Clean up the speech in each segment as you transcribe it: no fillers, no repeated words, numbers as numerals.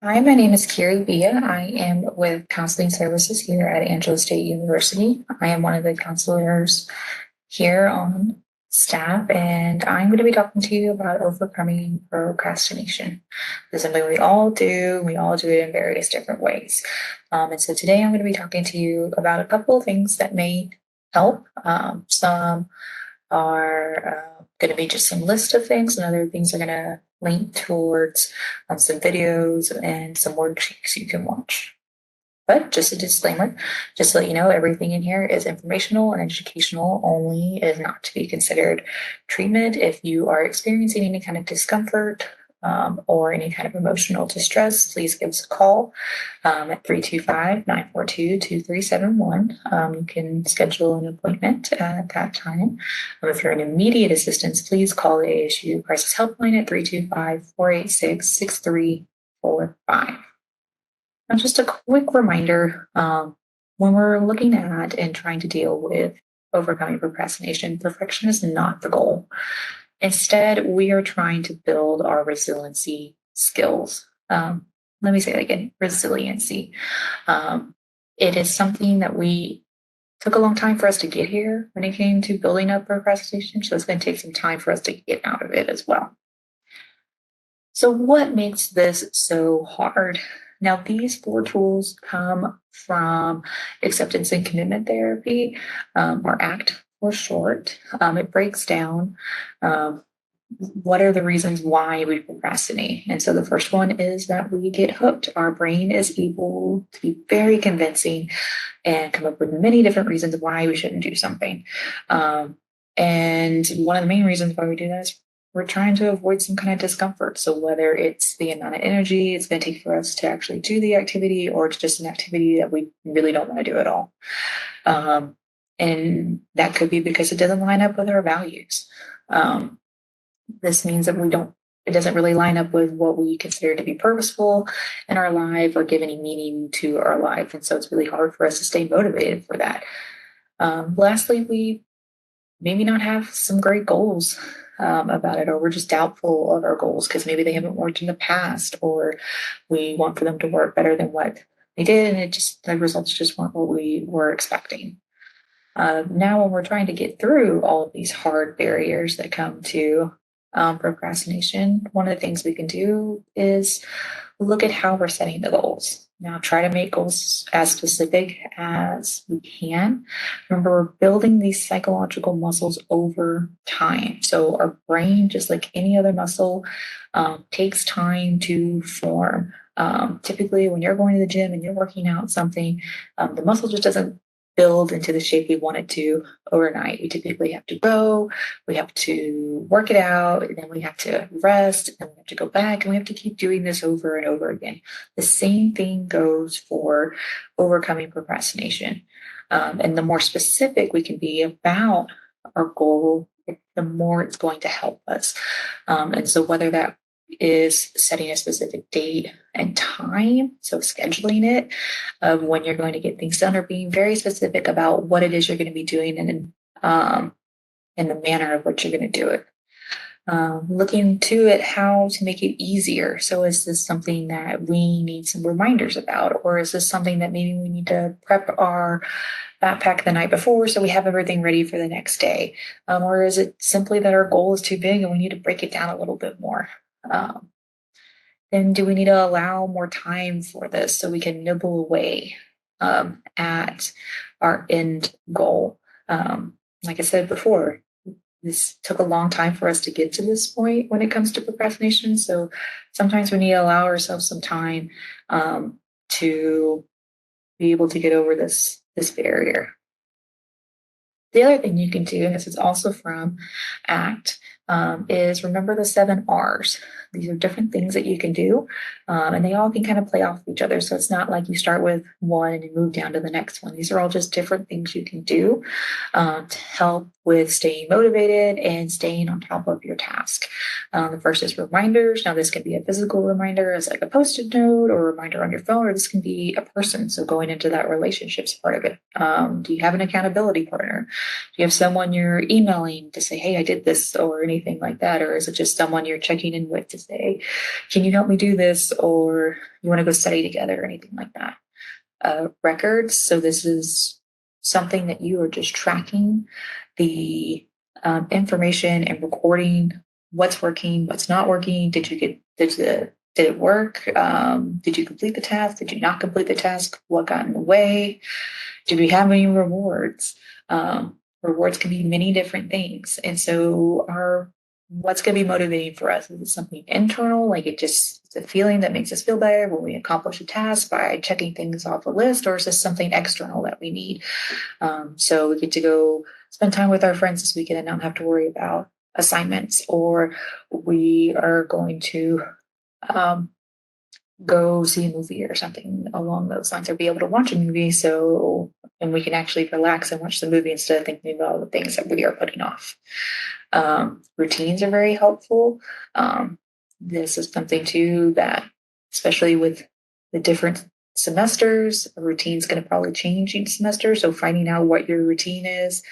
Hi, my name is Kiri Bia. I am with Counseling Services here at Angelo State University. I am one of the counselors here on staff, and I'm going to be talking to you about overcoming procrastination. This is something we all do. We all do it in various different ways. And so today I'm going to be talking to you about a couple of things that may help. Some are going to be just some list of things, and other things are going to link towards some videos and some worksheets you can watch. But just a disclaimer, just to let you know, everything in here is informational and educational only. It is not to be considered treatment. If you are experiencing any kind of discomfort or any kind of emotional distress, please give us a call at 325-942-2371. You can schedule an appointment at that time. If you're in immediate assistance, please call the ASU Crisis Helpline at 325-486-6345. Now, just a quick reminder, when we're looking at and trying to deal with overcoming procrastination, perfection is not the goal. Instead, we are trying to build our resiliency skills. Let me say that again, resiliency. It is something that we took a long time for us to get here when it came to building up procrastination. So it's going to take some time for us to get out of it as well. So what makes this so hard? Now, these 4 tools come from acceptance and commitment therapy, or ACT for short. It breaks down what are the reasons why we procrastinate. And so the first one is that we get hooked. Our brain is able to be very convincing and come up with many different reasons why we shouldn't do something. And one of the main reasons why we do that is we're trying to avoid some kind of discomfort. So whether it's the amount of energy it's going to take for us to actually do the activity, or it's just an activity that we really don't want to do at all. And that could be because it doesn't line up with our values. This means that it doesn't really line up with what we consider to be purposeful in our life or give any meaning to our life. And so it's really hard for us to stay motivated for that. Lastly, we maybe not have some great goals about it, or we're just doubtful of our goals because maybe they haven't worked in the past, or we want for them to work better than what they did, and the results just weren't what we were expecting. Now, when we're trying to get through all of these hard barriers that come to procrastination, one of the things we can do is look at how we're setting the goals. Now, try to make goals as specific as we can. Remember, we're building these psychological muscles over time. So, our brain, just like any other muscle, takes time to form. Typically, when you're going to the gym and you're working out something, the muscle just doesn't build into the shape we want it to overnight. We typically have to go, we have to work it out, and then we have to rest, and we have to go back, and we have to keep doing this over and over again. The same thing goes for overcoming procrastination. And the more specific we can be about our goal, the more it's going to help us. And so whether that is setting a specific date and time, so scheduling it of when you're going to get things done, or being very specific about what it is you're going to be doing and in the manner of which you're going to do it. Looking to it how to make it easier. So is this something that we need some reminders about, or is this something that maybe we need to prep our backpack the night before so we have everything ready for the next day? Or is it simply that our goal is too big and we need to break it down a little bit more? Then do we need to allow more time for this so we can nibble away at our end goal? Like I said before, this took a long time for us to get to this point when it comes to procrastination. So sometimes we need to allow ourselves some time to be able to get over this barrier. The other thing you can do, and this is also from ACT, is remember the 7 R's. These are different things that you can do, and they all can kind of play off each other. So it's not like you start with one and you move down to the next one. These are all just different things you can do to help with staying motivated and staying on top of your task. The first is reminders. Now, this can be a physical reminder as like a post-it note or a reminder on your phone, or this can be a person. So going into that relationships part of it. Do you have an accountability partner? Do you have someone you're emailing to say, hey, I did this, or anything like that? Or is it just someone you're checking in with to say, can you help me do this? Or you want to go study together or anything like that? Records. So this is something that you are just tracking the information and recording what's working, what's not working. Did it work? Did you complete the task? Did you not complete the task? What got in the way? Did we have any rewards? Rewards can be many different things. And so what's going to be motivating for us? Is it something internal, like it's a feeling that makes us feel better when we accomplish a task by checking things off a list, or is this something external that we need? So we get to go spend time with our friends this weekend and not have to worry about assignments, or we are going to go see a movie or something along those lines, or be able to watch a movie and we can actually relax and watch the movie instead of thinking about all the things that we are putting off. Routines are very helpful. This is something too that, especially with the different semesters, a routine is going to probably change each semester. So finding out what your routine is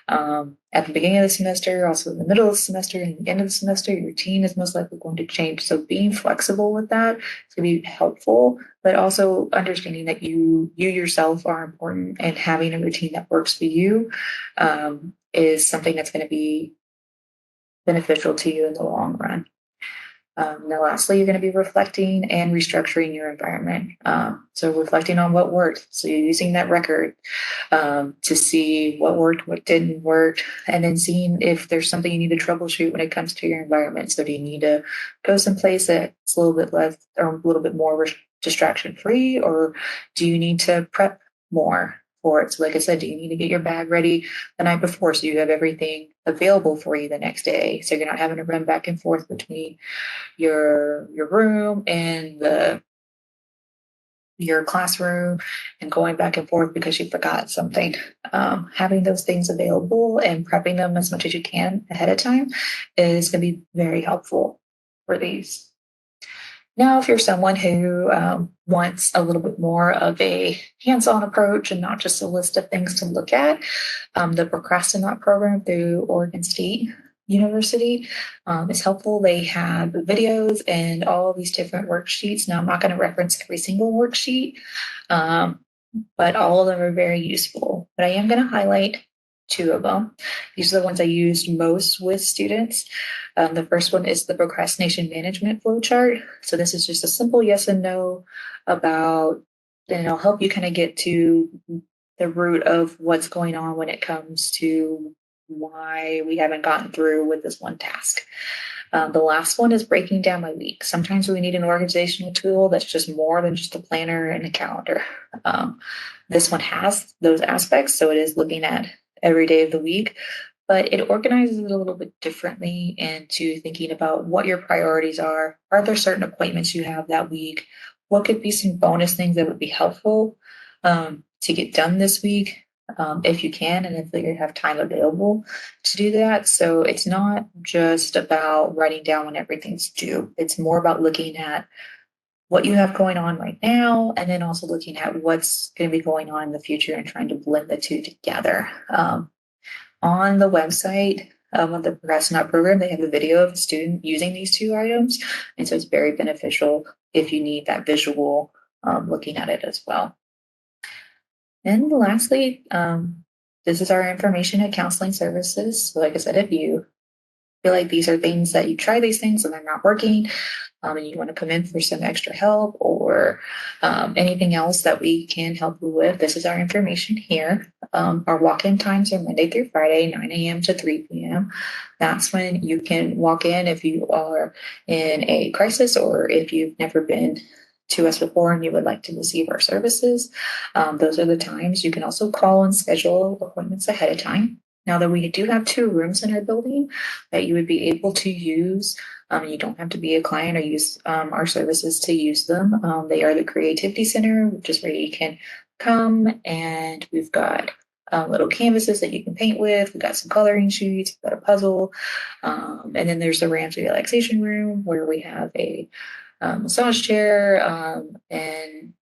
at the beginning of the semester, also in the middle of the semester, and the end of the semester, your routine is most likely going to change. So being flexible with that is going to be helpful, but also understanding that you yourself are important, and having a routine that works for you is something that's going to be beneficial to you in the long run. Now, lastly, you're going to be reflecting and restructuring your environment. So reflecting on what worked. So you're using that record to see what worked, what didn't work, and then seeing if there's something you need to troubleshoot when it comes to your environment. So do you need to go someplace that's a little bit less or a little bit more distraction free, or do you need to prep more for it? So like I said, do you need to get your bag ready the night before so you have everything available for you the next day, so you're not having to run back and forth between your room and your classroom and going back and forth because you forgot something? Having those things available and prepping them as much as you can ahead of time is going to be very helpful for these. Now, if you're someone who wants a little bit more of a hands-on approach and not just a list of things to look at, the Procrastin-NOT program through Oregon State University is helpful. They have videos and all these different worksheets. Now, I'm not going to reference every single worksheet, but all of them are very useful. But I am going to highlight two of them. These are the ones I used most with students. The first one is the procrastination management flowchart. So this is just a simple yes and no about, and it'll help you kind of get to the root of what's going on when it comes to why we haven't gotten through with this one task. The last one is breaking down my week. Sometimes we need an organizational tool that's just more than just a planner and a calendar. This one has those aspects. So it is looking at every day of the week, but it organizes it a little bit differently into thinking about what your priorities are. Are there certain appointments you have that week? What could be some bonus things that would be helpful to get done this week, if you can, and if you have time available to do that? So it's not just about writing down when everything's due. It's more about looking at what you have going on right now, and then also looking at what's going to be going on in the future and trying to blend the two together. On the website of the Procrastin-NOT program, they have a video of a student using these two items. And so it's very beneficial if you need that visual looking at it as well. And lastly, this is our information and counseling services. So like I said, if you feel like these are things that you try these things and they're not working, and you want to come in for some extra help or anything else that we can help you with, this is our information here. Our walk-in times are Monday through Friday, 9 a.m. to 3 p.m. That's when you can walk in if you are in a crisis or if you've never been to us before and you would like to receive our services. Those are the times. You can also call and schedule appointments ahead of time. Now that we do have 2 rooms in our building that you would be able to use, you don't have to be a client or use our services to use them. They are the Creativity Center, which is where you can come, and we've got little canvases that you can paint with. We've got some coloring sheets, we've got a puzzle. And then there's the Ramsey relaxation room where we have a massage chair and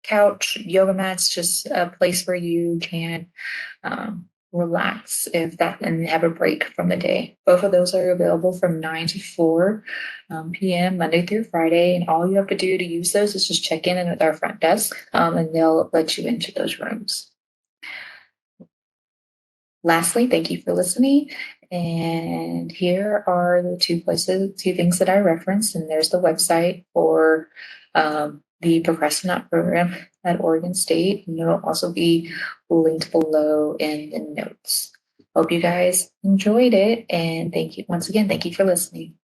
couch, yoga mats, just a place where you can relax if that and have a break from the day. Both of those are available from 9 to 4 p.m. Monday through Friday. And all you have to do to use those is just check in with our front desk and they'll let you into those rooms. Lastly, thank you for listening. And here are the two things that I referenced. And there's the website for the Procrastin-NOT program at Oregon State. And it'll also be linked below in the notes. Hope you guys enjoyed it. And thank you once again. Thank you for listening.